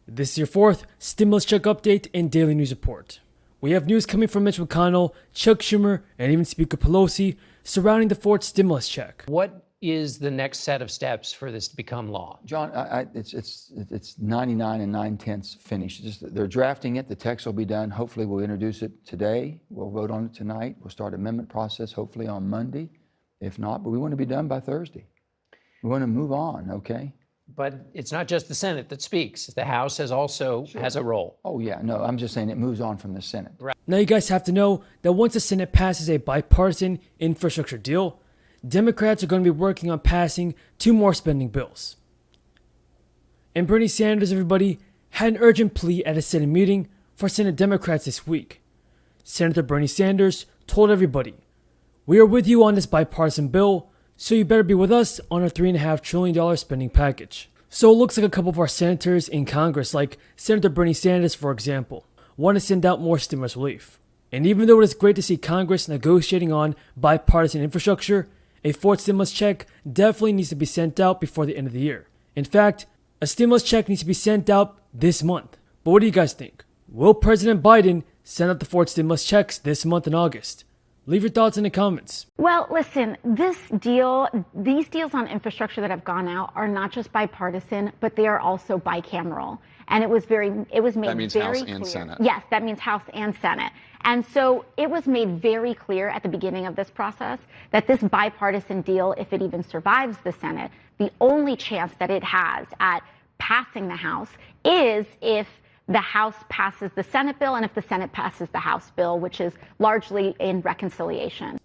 This is your fourth stimulus check update and daily news report. We have news coming from Mitch McConnell, Chuck Schumer, and even Speaker Pelosi surrounding the fourth stimulus check. What is the next set of steps for this to become law? John, it's 99 and 9/10 finished. They're drafting it. The text will be done. Hopefully we'll introduce it today. We'll vote on it tonight. We'll start amendment process hopefully on Monday. If not, but we want to be done by Thursday. We want to move on, okay? But it's not just the Senate that speaks. The House has a role. Oh yeah, no, I'm just saying it moves on from the Senate. Right. Now you guys have to know that once the Senate passes a bipartisan infrastructure deal, Democrats are going to be working on passing 2 more spending bills. And Bernie Sanders, everybody, had an urgent plea at a Senate meeting for Senate Democrats this week. Senator Bernie Sanders told everybody, "We are with you on this bipartisan bill, so you better be with us on our $3.5 trillion spending package." So it looks like a couple of our senators in Congress, like Senator Bernie Sanders, for example, want to send out more stimulus relief. And even though it is great to see Congress negotiating on bipartisan infrastructure, a fourth stimulus check definitely needs to be sent out before the end of the year. In fact, a stimulus check needs to be sent out this month. But what do you guys think? Will President Biden send out the fourth stimulus checks this month in August? Leave your thoughts in the comments. Well, listen, these deals on infrastructure that have gone out are not just bipartisan, but they are also bicameral. And it was made that means very House clear. and Senate. Yes, that means House and Senate. And so it was made very clear at the beginning of this process that this bipartisan deal, if it even survives the Senate, the only chance that it has at passing the House is if the House passes the Senate bill and if the Senate passes the House bill, which is largely in reconciliation.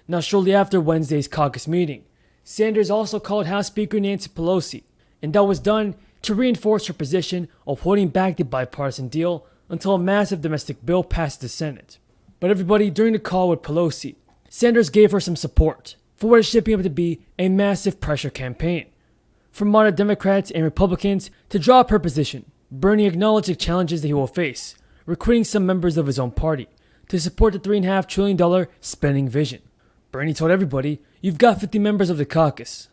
Now, shortly after Wednesday's caucus meeting, Sanders also called House Speaker Nancy Pelosi, and that was done to reinforce her position of holding back the bipartisan deal until a massive domestic bill passed the Senate. But everybody, during the call with Pelosi, Sanders gave her some support for what is shaping up to be a massive pressure campaign. From moderate Democrats and Republicans to draw up her position, Bernie acknowledged the challenges that he will face, recruiting some members of his own party to support the $3.5 trillion spending vision. Bernie told everybody, "You've got 50 members of the caucus,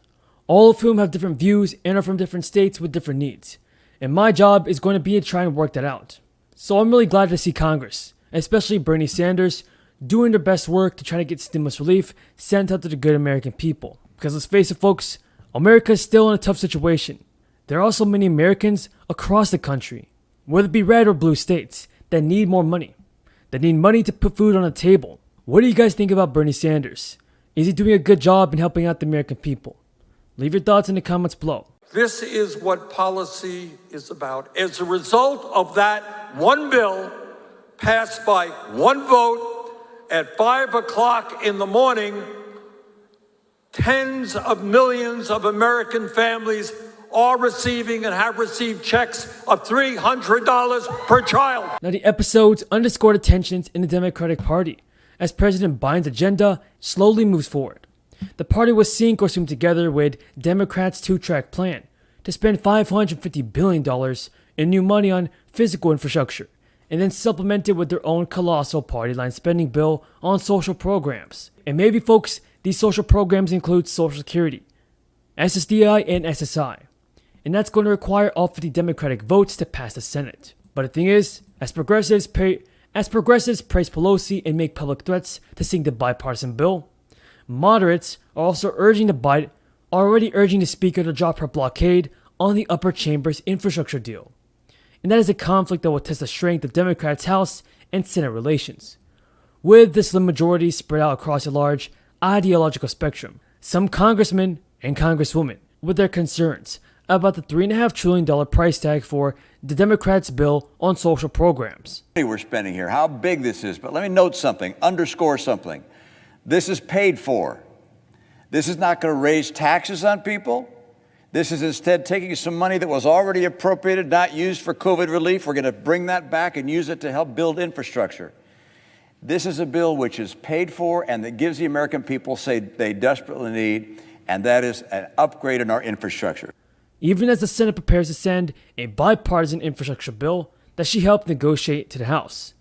all of whom have different views and are from different states with different needs. And my job is going to be to try and work that out." So I'm really glad to see Congress, especially Bernie Sanders, doing their best work to try to get stimulus relief sent out to the good American people. Because let's face it, folks, America is still in a tough situation. There are also many Americans across the country, whether it be red or blue states, that need more money. That need money to put food on the table. What do you guys think about Bernie Sanders? Is he doing a good job in helping out the American people? Leave your thoughts in the comments below. This is what policy is about. As a result of that one bill passed by one vote at 5 o'clock in the morning, tens of millions of American families are receiving and have received checks of $300 per child. Now, the episodes underscore the tensions in the Democratic Party as President Biden's agenda slowly moves forward. The party was sink or swim together with Democrats' 2-track plan to spend $550 billion in new money on physical infrastructure, and then supplement it with their own colossal party line spending bill on social programs. And maybe, folks, these social programs include Social Security, SSDI, and SSI. And that's going to require all 50 Democratic votes to pass the Senate. But the thing is, as progressives praise Pelosi and make public threats to sink the bipartisan bill, moderates are also already urging the Speaker to drop her blockade on the upper chamber's infrastructure deal. And that is a conflict that will test the strength of Democrats' House and Senate relations. With the slim majority spread out across a large ideological spectrum, some congressmen and congresswomen with their concerns about the $3.5 trillion price tag for the Democrats' bill on social programs. We're spending here, how big this is, but let me note something, underscore something. This is paid for. This is not going to raise taxes on people. This is instead taking some money that was already appropriated, not used for COVID relief. We're going to bring that back and use it to help build infrastructure. This is a bill which is paid for and that gives the American people say they desperately need, and that is an upgrade in our infrastructure. Even as the Senate prepares to send a bipartisan infrastructure bill that she helped negotiate to the House.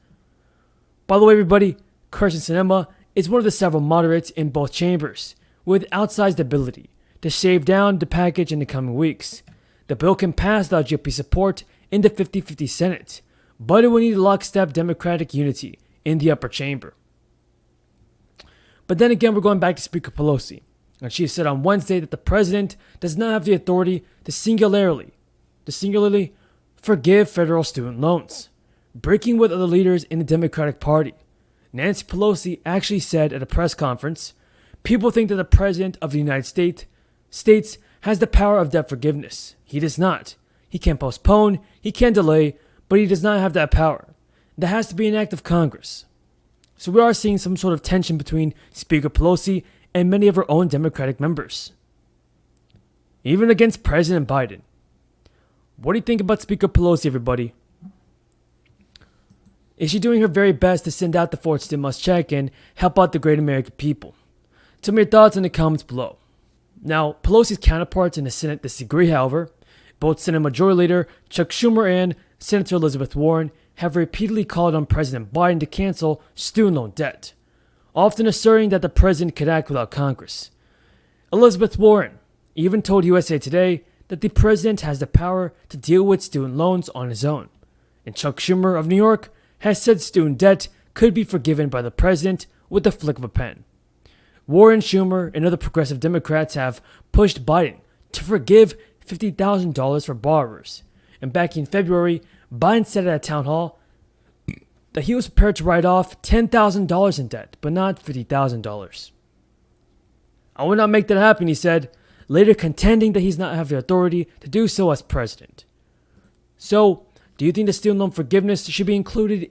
By the way, everybody, Kyrsten Sinema is one of the several moderates in both chambers with outsized ability to shave down the package in the coming weeks. The bill can pass without GOP support in the 50-50 Senate, but it would need lockstep Democratic unity in the upper chamber. But then again, we're going back to Speaker Pelosi, and she said on Wednesday that the president does not have the authority to singularly forgive federal student loans, breaking with other leaders in the Democratic Party. Nancy Pelosi actually said at a press conference, "People think that the President of the United States has the power of debt forgiveness. He does not. He can postpone, he can delay, but he does not have that power. That has to be an act of Congress." So we are seeing some sort of tension between Speaker Pelosi and many of her own Democratic members, even against President Biden. What do you think about Speaker Pelosi, everybody? Is she doing her very best to send out the fourth stimulus check and help out the great American people? Tell me your thoughts in the comments below. Now, Pelosi's counterparts in the Senate disagree, however. Both Senate Majority Leader Chuck Schumer and Senator Elizabeth Warren have repeatedly called on President Biden to cancel student loan debt, often asserting that the president could act without Congress. Elizabeth Warren even told USA Today that the president has the power to deal with student loans on his own. And Chuck Schumer of New York has said student debt could be forgiven by the president with the flick of a pen. Warren, Schumer, and other progressive Democrats have pushed Biden to forgive $50,000 for borrowers. And back in February, Biden said at a town hall that he was prepared to write off $10,000 in debt, but not $50,000. "I will not make that happen," he said, later contending that he's not have the authority to do so as president. So, do you think the student loan forgiveness should be included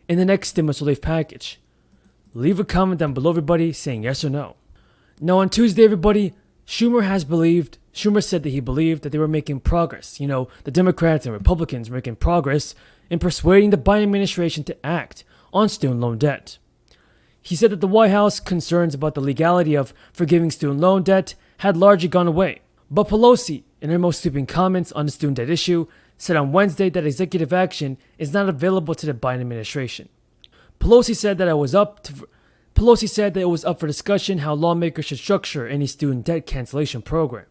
in the next stimulus relief package? Leave a comment down below, everybody, saying yes or no. Now, on Tuesday, everybody, Schumer said that he believed that they were making progress. The Democrats and Republicans were making progress in persuading the Biden administration to act on student loan debt. He said that the White House concerns about the legality of forgiving student loan debt had largely gone away. But Pelosi, in her most sweeping comments on the student debt issue, said on Wednesday that executive action is not available to the Biden administration. Pelosi said that it was up for discussion how lawmakers should structure any student debt cancellation program,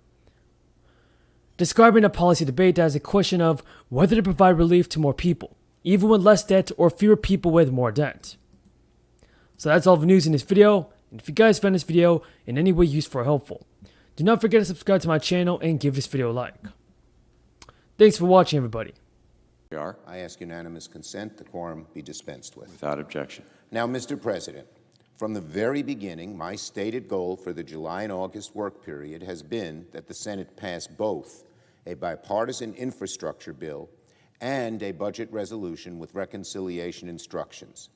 describing the policy debate as a question of whether to provide relief to more people, even with less debt, or fewer people with more debt. So that's all the news in this video, and if you guys found this video in any way useful or helpful, do not forget to subscribe to my channel and give this video a like. Thanks for watching, everybody. I ask unanimous consent the quorum be dispensed with. Without objection. Now, Mr. President, from the very beginning, my stated goal for the July and August work period has been that the Senate pass both a bipartisan infrastructure bill and a budget resolution with reconciliation instructions.